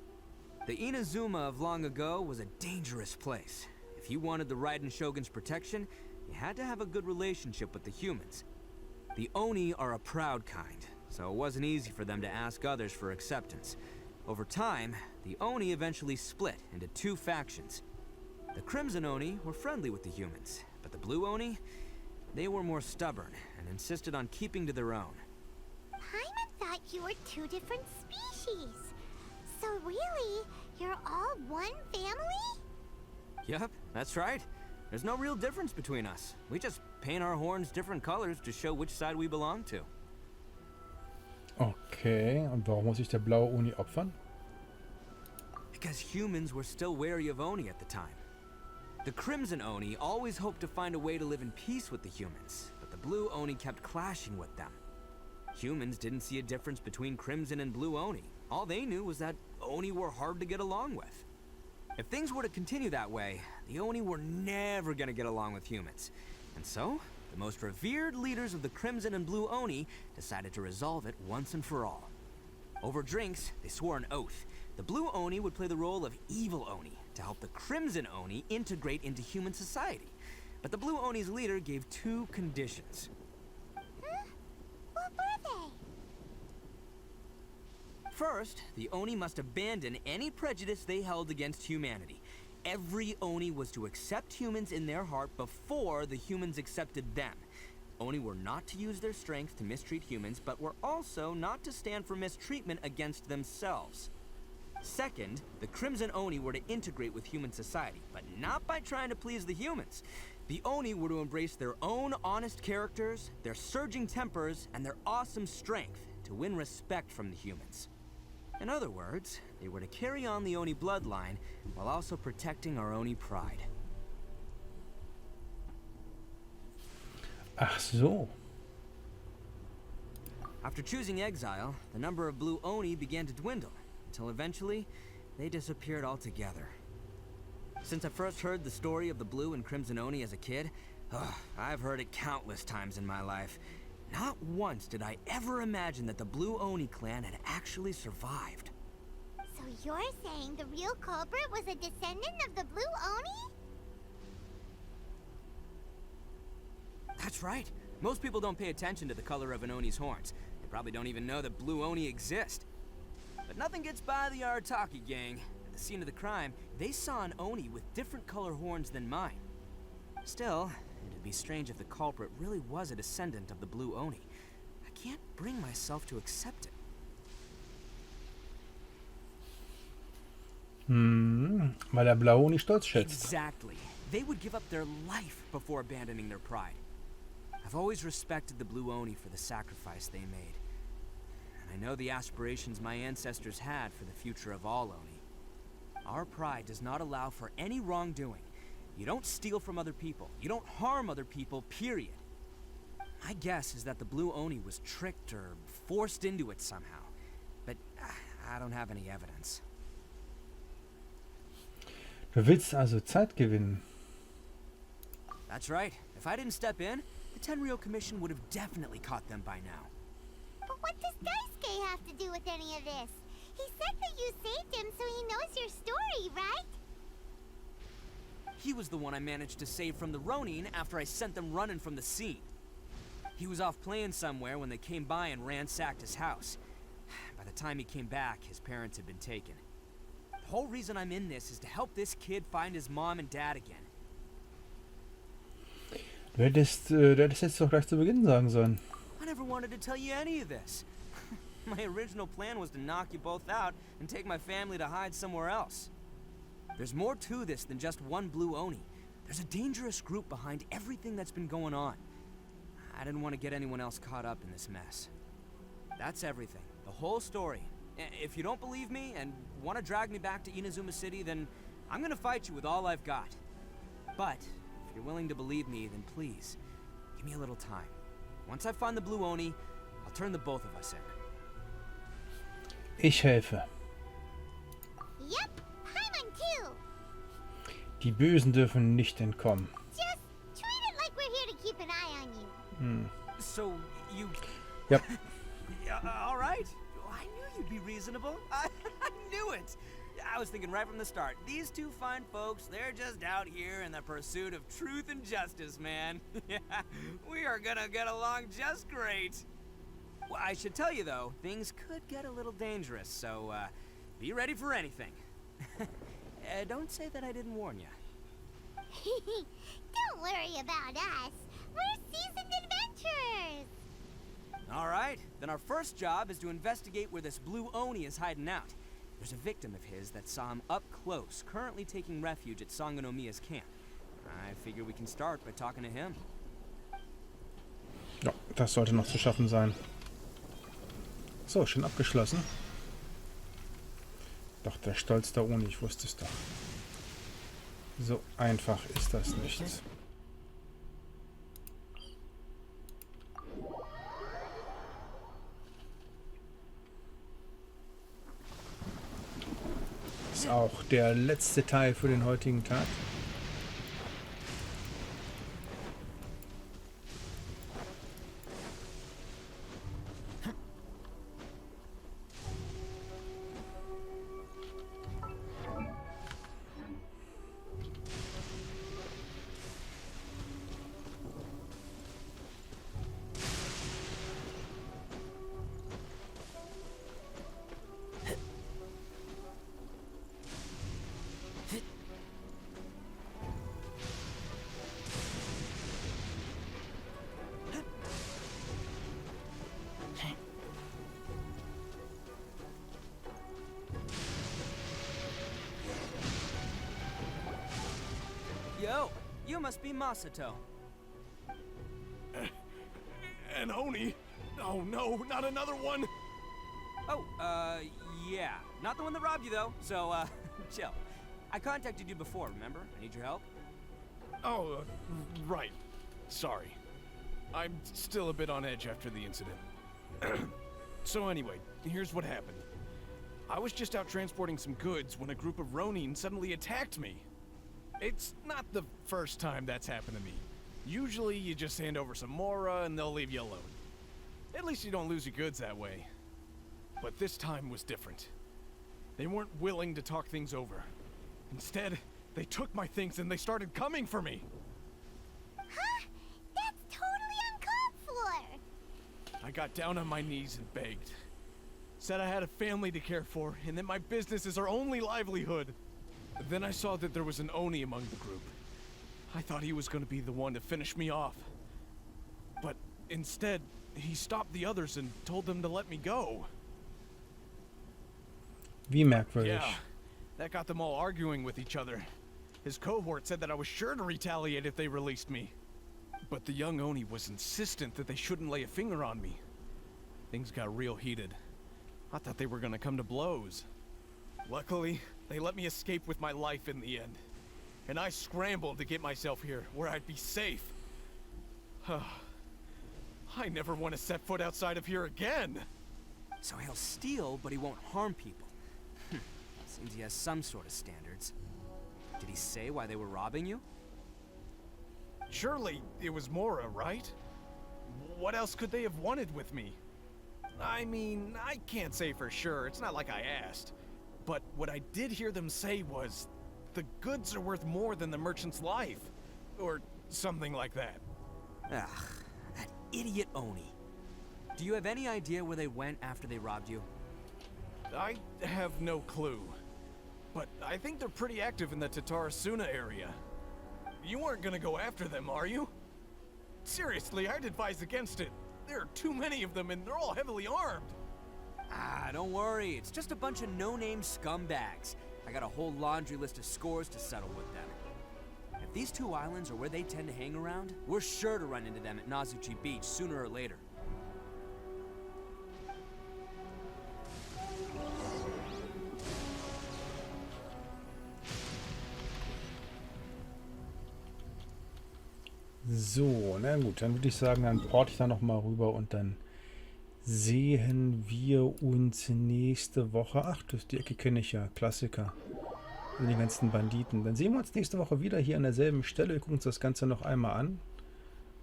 The Inazuma of long ago was a dangerous place. If you wanted the Raiden Shogun's protection, you had to have a good relationship with the humans. The Oni are a proud kind, so it wasn't easy for them to ask others for acceptance. Over time, the Oni eventually split into two factions. The Crimson Oni were friendly with the humans, But the blue Oni, they were more stubborn and insisted on keeping to their own. Paimon thought you were two different species. So really, you're all one family? Yep, that's right. There's no real difference between us. We just paint our horns different colors to show which side we belong to. Okay, und warum muss sich der blaue Oni opfern? Because humans were still wary of Oni at the time. The Crimson Oni always hoped to find a way to live in peace with the humans, but the Blue Oni kept clashing with them. Humans didn't see a difference between Crimson and Blue Oni. All they knew was that Oni were hard to get along with. If things were to continue that way, the Oni were never gonna get along with humans. And so, the most revered leaders of the Crimson and Blue Oni decided to resolve it once and for all. Over drinks, they swore an oath. The Blue Oni would play the role of evil Oni to help the Crimson Oni integrate into human society. But the Blue Oni's leader gave two conditions. Huh? What were they? First, the Oni must abandon any prejudice they held against humanity. Every Oni was to accept humans in their heart before the humans accepted them. Oni were not to use their strength to mistreat humans, but were also not to stand for mistreatment against themselves. Second, the Crimson Oni were to integrate with human society, but not by trying to please the humans. The Oni were to embrace their own honest characters, their surging tempers, and their awesome strength to win respect from the humans. In other words, they were to carry on the Oni bloodline while also protecting our Oni pride. Ach so. After choosing exile, the number of Blue Oni began to dwindle, until eventually, they disappeared altogether. Since I first heard the story of the Blue and Crimson Oni as a kid, I've heard it countless times in my life. Not once did I ever imagine that the Blue Oni clan had actually survived. So you're saying the real culprit was a descendant of the Blue Oni? That's right. Most people don't pay attention to the color of an Oni's horns. They probably don't even know that Blue Oni exist. But nothing gets by the Arataki gang. At the scene of the crime, they saw an Oni with different color horns than mine. Still, it'd be strange if the culprit really was a descendant of the Blue Oni. I can't bring myself to accept it. Weil der blaue Oni Stolz schätzt. Exactly. They would give up their life before abandoning their pride. I've always respected the Blue Oni for the sacrifice they made. And I know the aspirations my ancestors had for the future of all Oni. Our pride does not allow for any wrongdoing. You don't steal from other people. You don't harm other people, period. My guess is that the Blue Oni was tricked or forced into it somehow. But I don't have any evidence. Du willst also Zeit gewinnen. That's right. If I didn't step in, the Tenryou Commission would have definitely caught them by now. But what does Daisuke have to do with any of this? He said that you saved him so he knows your story, right? He was the one I managed to save from the Ronin after I sent them running from the scene. He was off playing somewhere when they came by and ransacked his house. By the time he came back, his parents had been taken. The whole reason I'm in this is to help this kid find his mom and dad again. Du hättest jetzt doch gleich zu Beginn sagen sollen. I never wanted to tell you any of this. My original plan was to knock you both out and take my family to hide somewhere else. There's more to this than just one Blue Oni. There's a dangerous group behind everything that's been going on. I didn't want to get anyone else caught up in this mess. That's everything. The whole story. If you don't believe me and want to drag me back to Inazuma City, then I'm gonna fight you with all I've got. But if you're willing to believe me, then please, give me a little time. Once I find the Blue Oni, I'll turn the both of us in. Ich helfe. Yep, Paimon too. Die Bösen dürfen nicht entkommen. Just treat it like we're here to keep an eye on you. So, you... Yep. All right. I knew you'd be reasonable. I knew it. I was thinking right from the start, these two fine folks, they're just out here in the pursuit of truth and justice, man. We are gonna get along just great. Well, I should tell you, though, things could get a little dangerous, so be ready for anything. Don't say that I didn't warn you. Don't worry about us. We're seasoned adventurers. All right, then our first job is to investigate where this blue Oni is hiding out. There's a victim of his that saw him up close, currently taking refuge at Sangonomiya's camp. I figure we can start by talking to him. Ja, das sollte noch zu schaffen sein. So, schon abgeschlossen. Doch, der Stolz der Uni, ich wusste es doch. So einfach ist das nicht. Ist auch der letzte Teil für den heutigen Tag. Yo, you must be Masato. An Oni? Oh no, not another one! Oh, yeah. Not the one that robbed you, though, so, chill. I contacted you before, remember? I need your help. Oh, right. Sorry. I'm still a bit on edge after the incident. So anyway, here's what happened. I was just out transporting some goods when a group of Ronin suddenly attacked me. It's not the first time that's happened to me. Usually you just hand over some mora and they'll leave you alone. At least you don't lose your goods that way. But this time was different. They weren't willing to talk things over. Instead, they took my things and they started coming for me. Huh? That's totally uncalled for. I got down on my knees and begged. Said I had a family to care for and that my business is our only livelihood. Then I saw that there was an Oni among the group. I thought he was going to be the one to finish me off. But instead, he stopped the others and told them to let me go. Wie merkwürdig. Yeah, that got them all arguing with each other. His cohort said that I was sure to retaliate if they released me. But the young Oni was insistent that they shouldn't lay a finger on me. Things got real heated. I thought they were going to come to blows. Luckily, they let me escape with my life in the end. And I scrambled to get myself here, where I'd be safe. I never want to set foot outside of here again! So he'll steal, but he won't harm people. Seems he has some sort of standards. Did he say why they were robbing you? Surely it was Mora, right? What else could they have wanted with me? I mean, I can't say for sure, it's not like I asked. But what I did hear them say was, the goods are worth more than the merchant's life. Or something like that. Ugh, that idiot Oni. Do you have any idea where they went after they robbed you? I have no clue. But I think they're pretty active in the Tatarasuna area. You weren't gonna go after them, are you? Seriously, I'd advise against it. There are too many of them and they're all heavily armed. Ah, don't worry. It's just a bunch of no-name scumbags. I got a whole laundry list of scores to settle with them. If these two islands are where they tend to hang around, we're sure to run into them at Nazuchi Beach sooner or later. So, na gut, dann würde ich sagen, dann porte ich da nochmal rüber und dann sehen wir uns nächste Woche. Ach, die Ecke kenne ich ja, Klassiker. Die ganzen Banditen. Dann sehen wir uns nächste Woche wieder hier an derselben Stelle. Wir gucken uns das Ganze noch einmal an.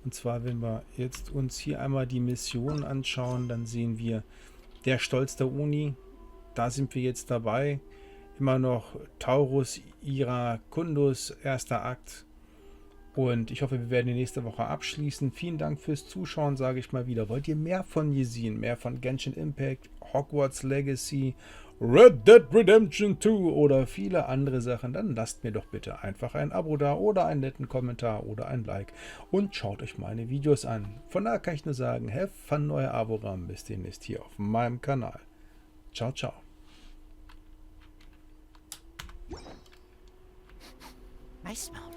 Und zwar, wenn wir jetzt uns hier einmal die Mission anschauen, dann sehen wir der Stolz der Uni. Da sind wir jetzt dabei. Immer noch Taurus, Ira, Kundus, erster Akt. Und ich hoffe, wir werden die nächste Woche abschließen. Vielen Dank fürs Zuschauen, sage ich mal wieder. Wollt ihr mehr von mir sehen? Mehr von Genshin Impact, Hogwarts Legacy, Red Dead Redemption 2 oder viele andere Sachen? Dann lasst mir doch bitte einfach ein Abo da oder einen netten Kommentar oder ein Like. Und schaut euch meine Videos an. Von daher kann ich nur sagen, have fun, euer Avoram. Bis demnächst hier auf meinem Kanal. Ciao, ciao. I smell